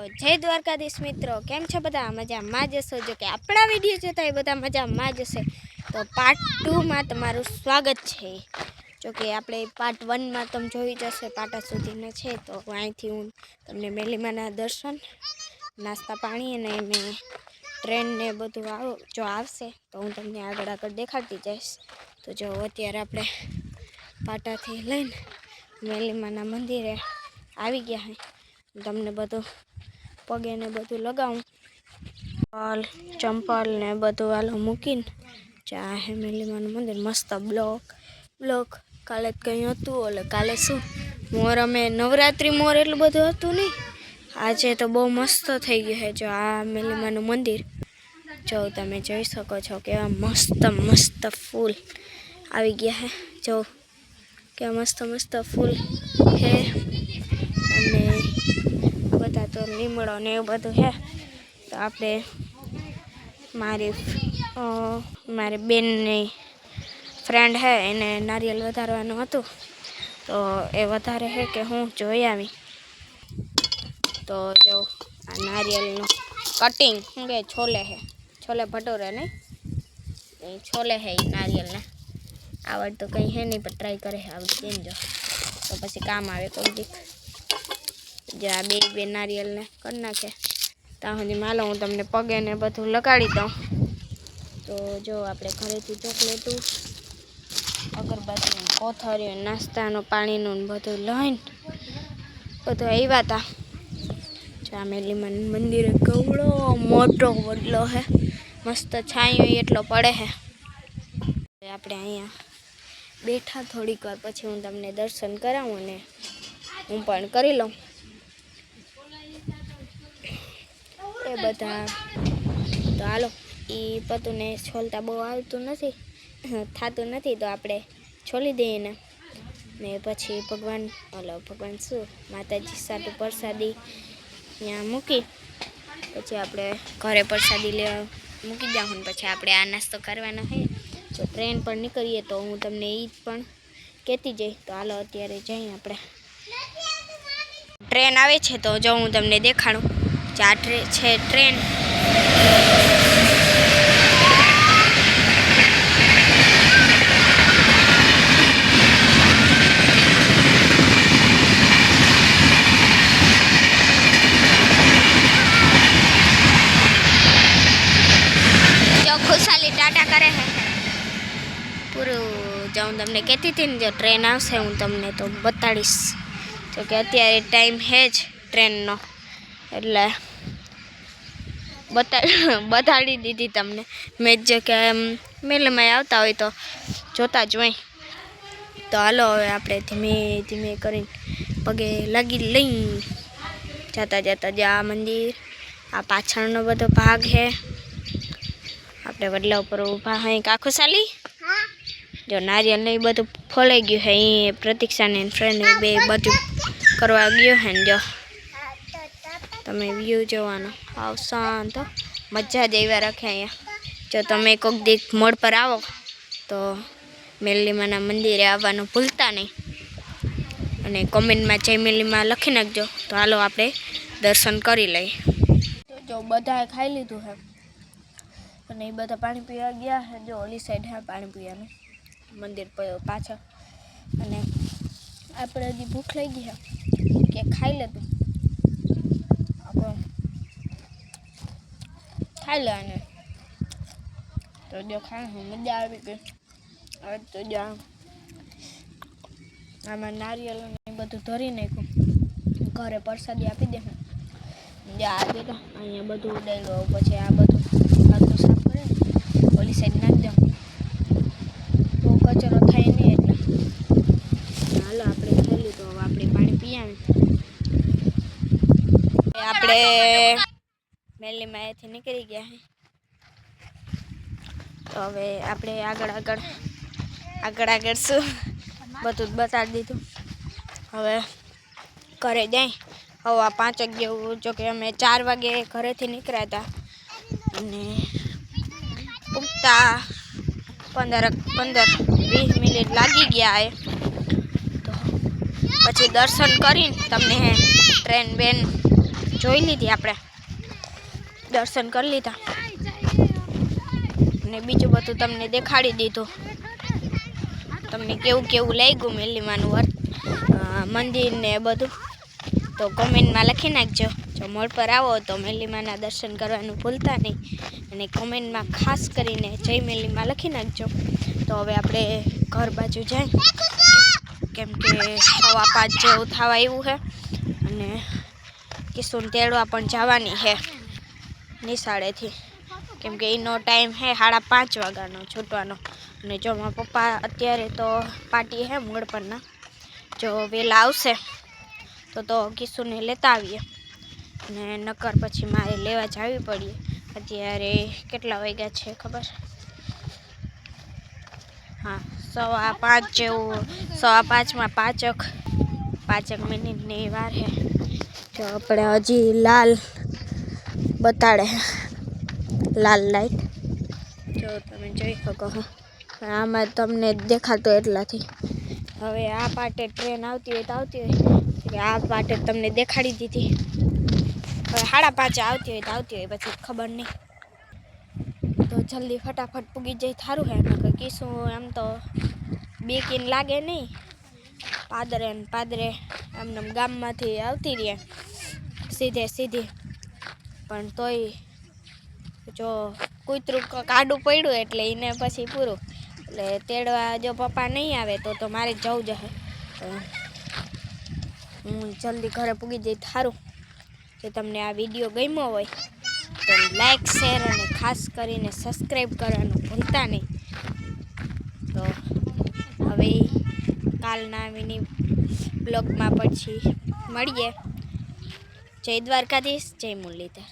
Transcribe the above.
જય દ્વારકાધીશ મિત્રો, કેમ છો બધા? મજામાં જ હશો? જો કે આપણા વિડીયો જોતા એ બધા મજામાં જ હશે. તો પાર્ટ 2માં તમારું સ્વાગત છે. જો કે આપણે પાર્ટ 1માં તમે જોઈ જશે, પાટા સુધીના છે. તો અહીંથી હું તમને મેલીમાના દર્શન, નાસ્તા પાણી અને ટ્રેન ને બધું જો આવશે તો હું તમને આગળ દેખાડતી જઈશ. તો જો અત્યારે આપણે પાટાથી લઈને મેલીમાના મંદિરે આવી ગયા હે. તમને બધું પગે ને બધું લગાવું, ચંપલ ને બધું હાલો મૂકીને ચા હે મેલીમાનું મંદિર. મસ્ત બ્લોક કાલે કંઈ હતું, એટલે કાલે શું મોર, અમે નવરાત્રિ મોર એટલું બધું હતું નહીં. આજે તો બહુ મસ્ત થઈ ગયું છે. જો આ મેલીમાનું મંદિર જો તમે જોઈ શકો છો, કેવા મસ્ત ફૂલ આવી ગયા છે. જો કેવા મસ્ત ફૂલ છે. અને બધા તો લીમડો ને એવું બધું છે. તો આપણે મારી બેનની ફ્રેન્ડ છે, એને નારિયેલ વધારવાનું હતું. તો એ વધારે છે કે હું જોઈ આવી. તો જો આ નારિયેલનું કટિંગ શું કે છોલે ભટોરે નહીં, એ છોલે છે એ નારિયેલને. આવડતું કંઈ છે નહીં, પણ ટ્રાય કરે આવડતી એમ. જો તો પછી કામ આવે કોઈ દીક. જો આ બે નારિયેલને કરી નાખે ત્યાં સુધી માલો હું તમને પગે ને બધું લગાડી દઉં. તો જો આપણે ઘરેથી ચોકલેટું, અગરબત્તી, કોથળીઓ, નાસ્તાનું પાણીનું બધું લઈને બધું આવ્યા હતા. જો આ મેલીમાન મંદિરે કવડો મોટો વડલો છે, મસ્ત છાંયો એટલો પડે છે. આપણે અહીંયા બેઠા થોડીક વાર, પછી હું તમને દર્શન કરાવું અને હું પણ કરી લઉં. એ બધા તો હાલો, એ પતુને છોલતા બહુ આવતું નથી, થતું નથી. તો આપણે છોલી દઈએ ને પછી ભગવાન શું માતાજી સાટું પ્રસાદી ત્યાં મૂકી પછી આપણે ઘરે પ્રસાદી લેવા મૂકી દઉં. પછી આપણે આ નાસ્તો કરવાનો છે. જો ટ્રેન પણ નીકળીએ તો હું તમને એ પણ કહેતી જઈ. તો હાલો અત્યારે જઈએ આપણે. ટ્રેન આવે છે તો જો હું તમને દેખાડું. આ છે ટ્રેન. જો ખુશાલી ટાટા કરે છે પૂરું. જો હું તમને કહેતી હતી ને, જો ટ્રેન આવશે હું તમને તો બતાડીશ. જો કે અત્યારે ટાઈમ છે જ ટ્રેનનો, એટલે બતાડી દીધી તમને મેં. જો કે મેલીમાં આવતા હોય તો જોતા જ હોય. તો હાલો હવે આપણે ધીમે કરીને પગે લાગી લઈ જતા જો આ મંદિર, આ પાછળનો બધો ભાગ છે. આપણે વડલા ઉપર ઊભા હોય. કાકુ સાલી જો નારિયેલ ને એ બધું ફોલાઈ ગયું છે. એ પ્રતીક્ષાને ફ્રેન્ડ બે બધું કરવા ગયો છે ને. જો તમે વ્યૂ જોવાનો આવ શાંત, મજા જ એવા રાખે અહીંયા. જો તમે કોઈક દીક મોડ પર આવો તો મેલીમાના મંદિરે આવવાનું ભૂલતા નહીં, અને કોમેન્ટમાં જય મેલીમાં લખી નાખજો. તો હાલો આપણે દર્શન કરી લઈએ. તો જો બધાએ ખાઈ લીધું છે અને એ બધા પાણી પીવા ગયા છે. જો ઓલી સાઈડ છે પાણી પીવાનું મંદિર પાછળ. અને આપણે હજી ભૂખ લઈ ગઈ છે કે ખાઈ લેતું, ખાઈ લેવાને. તો જો ખાઈ મજા આવી ગઈ. હવે તો જો આમાં નારિયેલ ને બધું ધરી નાખ્યું, ઘરે પ્રસાદી આપી દે. જો આ તો અહીંયા બધું ઉડાડ્યું. પછી આ બધું હાથું સાફ કરે, ઓલી સાઈડ નાખી દઉં, બહુ કચરો થાય નહીં. એટલે હાલો આપણે ખાઈ લીધું. હવે આપણે પાણી પી આવી. આપણે મેલીમાં અહીંયાથી નીકળી ગયા છે. તો હવે આપણે આગળ શું બધું જ બતાડી દીધું. હવે ઘરે જાય. હવે 5 વાગે, જો કે અમે 4 વાગે ઘરેથી નીકળ્યા હતા અને પૂગતા 15-20 મિનિટ લાગી ગયા એ. તો પછી દર્શન કરીને તમને ટ્રેન બેન જોઈ લીધી આપણે, દર્શન કરી લીધા ને બીજું બધું તમને દેખાડી દીધું. તમને કેવું કેવું લાગ્યું મેલીમાનું મંદિર ને બધું તો કોમેન્ટમાં લખી નાખજો. જો મોડ પર આવો તો મેલીમાના દર્શન કરવાનું ભૂલતા નહીં અને કોમેન્ટમાં ખાસ કરીને જય મેલીમાં લખી નાખજો. તો હવે આપણે ઘર બાજુ જાય, કેમ કે 5:15 જેવું થવા આવ્યું છે અને કિશુને તેડવા પણ જવાની છે નિશાળેથી, કેમ કે એનો ટાઈમ છે 5:30 વાગ્યાનો છૂટવાનો. અને જો મારા પપ્પા અત્યારે તો પાર્ટી છે મોડ પરના, જો વહેલા આવશે તો કિશુને લેતા આવીએ અને નકર પછી મારે લેવા જવી પડીએ. અત્યારે કેટલા વાગ્યા છે ખબર? હા 5:15 જેવું, 5:15માં 5 મિનિટની વાર છે. જો આપણે હજી લાલ બતાડે, લાલ લાઈટ જો તમે જોઈ શકો છો, આમાં તમને દેખાતો એટલાથી. હવે આ પાટે ટ્રેન આવતી હોય તો આવતી હોય, આ પાટે તમને દેખાડી દીધી. હવે 5:30 આવતી હોય તો આવતી હોય, પછી ખબર નહીં. તો જલ્દી ફટાફટ પૂગી જાય થારું હે. નકર કિશું આમ તો બેકીને લાગે નહીં, પાદરે ને પાદરે આમને ગામમાંથી આવતી રહે સીધી, પણ તોય જો કૂતરું કાડું પડ્યું એટલે એને પછી પૂરું. એટલે તેડવા જો પપ્પા નહીં આવે તો મારે જવું જશે. તો હું જલ્દી ઘરે પૂગી જઈ થારું. જો તમને આ વિડીયો ગમ્યો હોય તો લાઈક, શેર અને ખાસ કરીને સબસ્ક્રાઈબ કરવાનું ભૂલતા નહીં. તો હવે કાલના મિની બ્લોગમાં પછી મળીએ. જય દ્વારકાધીશ, જય મુરલીધર.